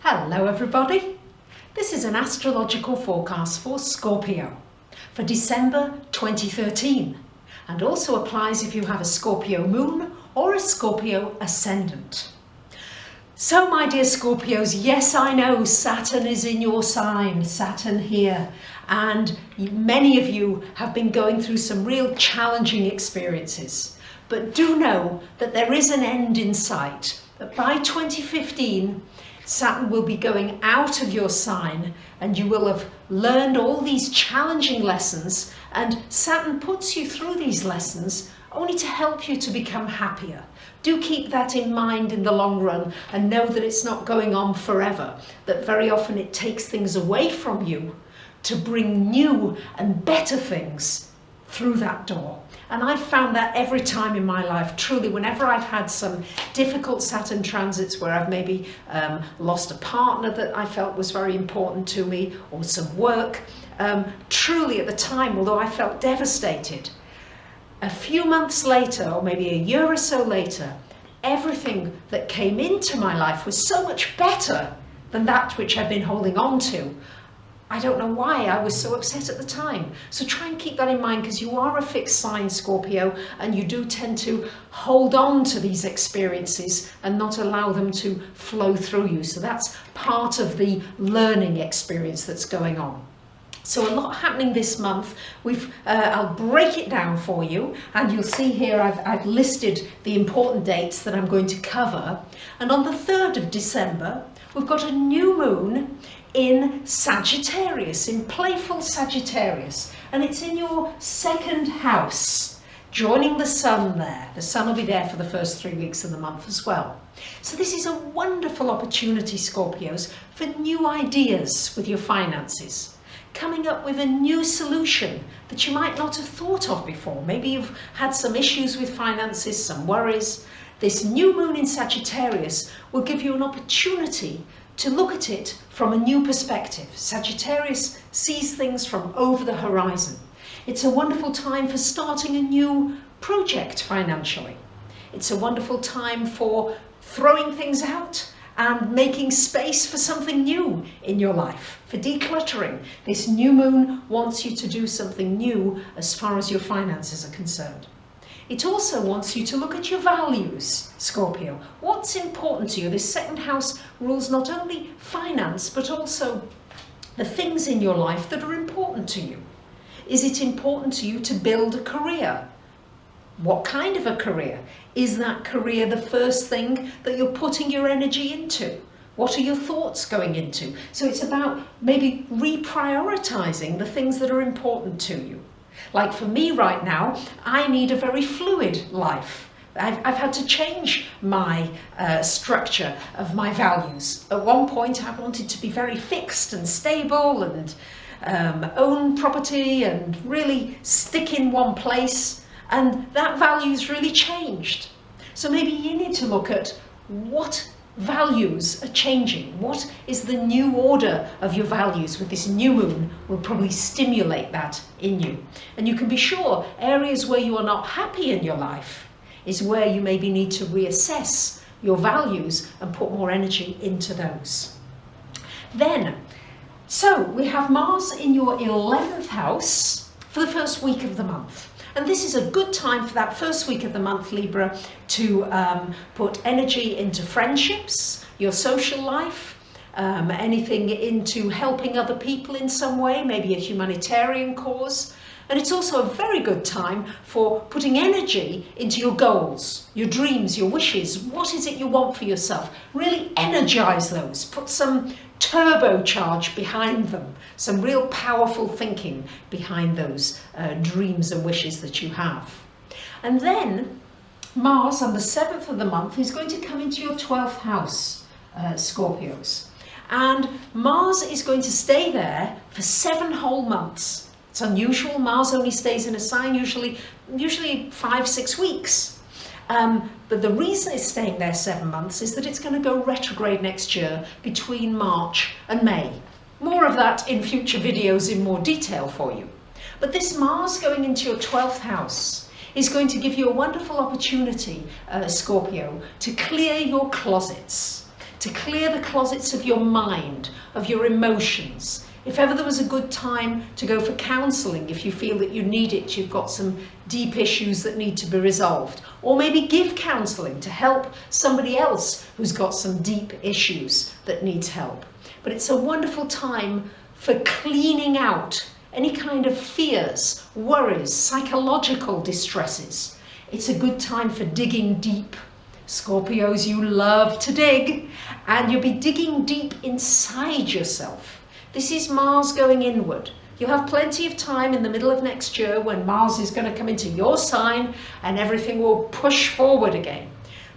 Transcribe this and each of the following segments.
Hello everybody, this is an astrological forecast for Scorpio for December 2013 and also applies if you have a Scorpio moon or a Scorpio ascendant. So my dear Scorpios, yes I know Saturn is in your sign, Saturn here, and many of you have been going through some real challenging experiences, but do know that there is an end in sight, that by 2015 Saturn will be going out of your sign and you will have learned all these challenging lessons, and Saturn puts you through these lessons only to help you to become happier. Do keep that in mind in the long run and know that it's not going on forever, that very often it takes things away from you to bring new and better things through that door. And I've found that every time in my life, truly, whenever I've had some difficult Saturn transits where I've maybe lost a partner that I felt was very important to me, or some work, truly at the time, although I felt devastated, a few months later, or maybe a year or so later, everything that came into my life was so much better than that which I'd been holding on to. I don't know why I was so upset at the time. So try and keep that in mind, because you are a fixed sign, Scorpio, and you do tend to hold on to these experiences and not allow them to flow through you. So that's part of the learning experience that's going on. So a lot happening this month. I'll break it down for you, and you'll see here I've listed the important dates that I'm going to cover. And on the 3rd of December, we've got a new moon in Sagittarius, in playful Sagittarius, and it's in your 2nd house, joining the sun there. The sun will be there for the first 3 weeks of the month as well. So this is a wonderful opportunity, Scorpios, for new ideas with your finances, coming up with a new solution that you might not have thought of before. Maybe you've had some issues with finances, some worries. This new moon in Sagittarius will give you an opportunity to look at it from a new perspective. Sagittarius sees things from over the horizon. It's a wonderful time for starting a new project financially. It's a wonderful time for throwing things out and making space for something new in your life, for decluttering. This new moon wants you to do something new as far as your finances are concerned. It also wants you to look at your values, Scorpio. What's important to you? This 2nd house rules not only finance, but also the things in your life that are important to you. Is it important to you to build a career? What kind of a career? Is that career the first thing that you're putting your energy into? What are your thoughts going into? So it's about maybe reprioritizing the things that are important to you. Like for me right now, I need a very fluid life. I've had to change my structure of my values. At one point I wanted to be very fixed and stable and own property and really stick in one place, and that value's really changed. So maybe you need to look at what values are changing. What is the new order of your values with this new moon will probably stimulate that in you. And you can be sure areas where you are not happy in your life is where you maybe need to reassess your values and put more energy into those. Then, so we have Mars in your 11th house for the first week of the month. And this is a good time for that first week of the month, Libra, to put energy into friendships, your social life, anything into helping other people in some way, maybe a humanitarian cause. And it's also a very good time for putting energy into your goals, your dreams, your wishes. What is it you want for yourself? Really energize those. Put some turbocharge behind them, some real powerful thinking behind those dreams and wishes that you have. And then Mars on the 7th of the month is going to come into your 12th house, Scorpios. And Mars is going to stay there for 7 whole months. It's unusual. Mars only stays in a sign usually 5-6 weeks. But the reason it's staying there 7 months is that it's going to go retrograde next year between March and May. More of that in future videos in more detail for you. But this Mars going into your 12th house is going to give you a wonderful opportunity, Scorpio, to clear your closets, to clear the closets of your mind, of your emotions. If ever there was a good time to go for counselling, if you feel that you need it, you've got some deep issues that need to be resolved, or maybe give counselling to help somebody else who's got some deep issues that needs help. But it's a wonderful time for cleaning out any kind of fears, worries, psychological distresses. It's a good time for digging deep. Scorpios, you love to dig, and you'll be digging deep inside yourself. This is Mars going inward. You have plenty of time in the middle of next year when Mars is going to come into your sign and everything will push forward again.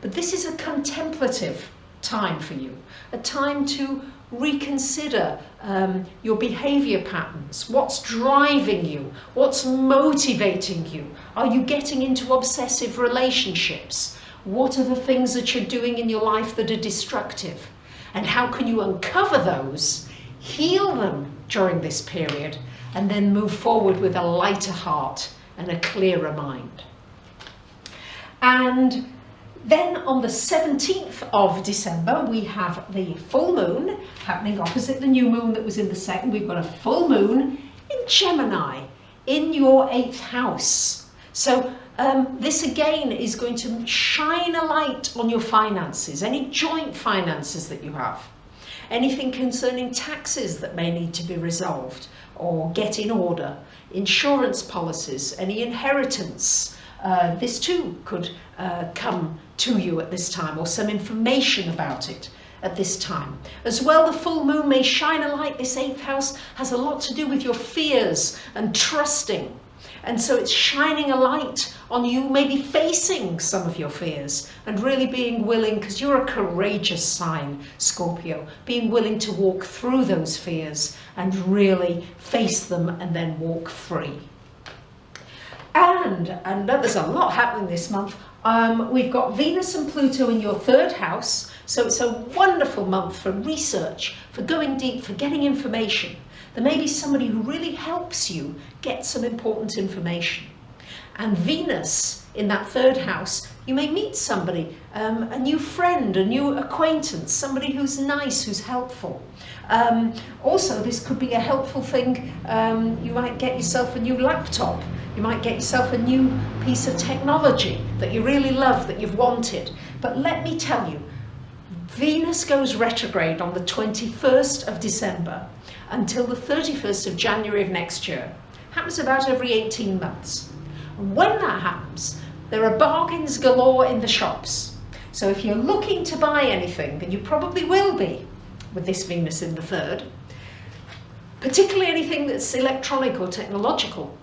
But this is a contemplative time for you, a time to reconsider your behavior patterns, what's driving you, what's motivating you. Are you getting into obsessive relationships? What are the things that you're doing in your life that are destructive? And how can you uncover those, heal them during this period, and then move forward with a lighter heart and a clearer mind? And then on the 17th of December, we have the full moon happening opposite the new moon that was in the second. We've got a full moon in Gemini in your 8th house. So this again is going to shine a light on your finances, any joint finances that you have, anything concerning taxes that may need to be resolved or get in order, insurance policies, any inheritance. This too could come to you at this time, or some information about it at this time. As well, the full moon may shine a light. This 8th house has a lot to do with your fears and trusting. And so it's shining a light on you maybe facing some of your fears and really being willing, because you're a courageous sign, Scorpio, being willing to walk through those fears and really face them and then walk free. And there's a lot happening this month. We've got Venus and Pluto in your 3rd house. So it's a wonderful month for research, for going deep, for getting information. There may be somebody who really helps you get some important information. And Venus in that 3rd house, you may meet somebody, a new friend, a new acquaintance, somebody who's nice, who's helpful. Also, this could be a helpful thing. You might get yourself a new laptop. You might get yourself a new piece of technology that you really love, that you've wanted. But let me tell you, Venus goes retrograde on the 21st of December until the 31st of January of next year. Happens about every 18 months. When that happens, there are bargains galore in the shops. So if you're looking to buy anything, then you probably will be with this Venus in the 3rd, particularly anything that's electronic or technological,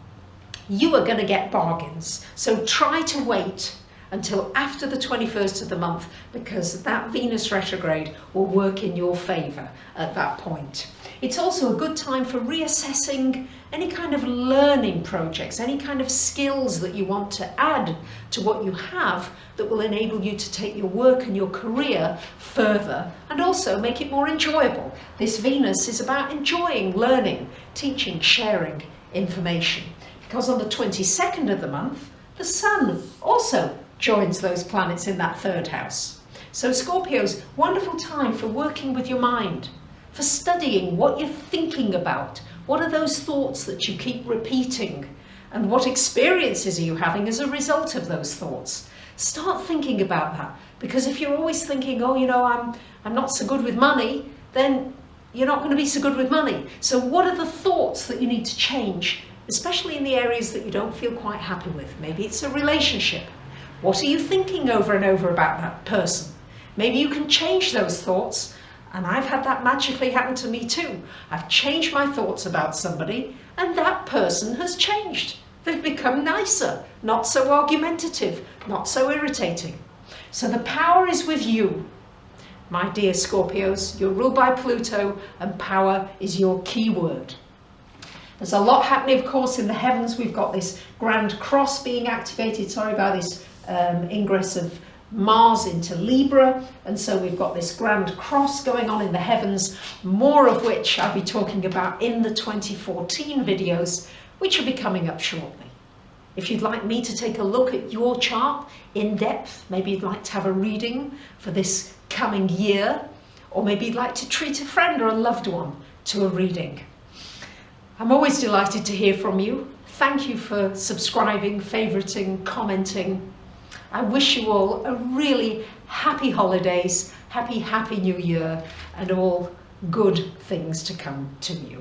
you are going to get bargains. So try to wait until after the 21st of the month, because that Venus retrograde will work in your favour at that point. It's also a good time for reassessing any kind of learning projects, any kind of skills that you want to add to what you have that will enable you to take your work and your career further and also make it more enjoyable. This Venus is about enjoying, learning, teaching, sharing information. Because on the 22nd of the month, the Sun also joins those planets in that 3rd house. So Scorpios, wonderful time for working with your mind, for studying what you're thinking about. What are those thoughts that you keep repeating? And what experiences are you having as a result of those thoughts? Start thinking about that, because if you're always thinking, oh, you know, I'm not so good with money, then you're not going to be so good with money. So what are the thoughts that you need to change, especially in the areas that you don't feel quite happy with? Maybe it's a relationship. What are you thinking over and over about that person? Maybe you can change those thoughts. And I've had that magically happen to me too. I've changed my thoughts about somebody and that person has changed. They've become nicer, not so argumentative, not so irritating. So the power is with you, my dear Scorpios. You're ruled by Pluto and power is your key word. There's a lot happening, of course, in the heavens. We've got this grand cross being activated. Sorry about this ingress of Mars into Libra, and so we've got this grand cross going on in the heavens, more of which I'll be talking about in the 2014 videos, which will be coming up shortly. If you'd like me to take a look at your chart in depth, maybe you'd like to have a reading for this coming year, or maybe you'd like to treat a friend or a loved one to a reading. I'm always delighted to hear from you. Thank you for subscribing, favouriting, commenting. I wish you all a really happy holidays, happy new year, and all good things to come to you.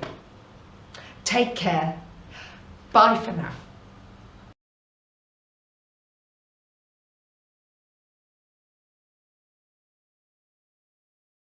Take care. Bye for now.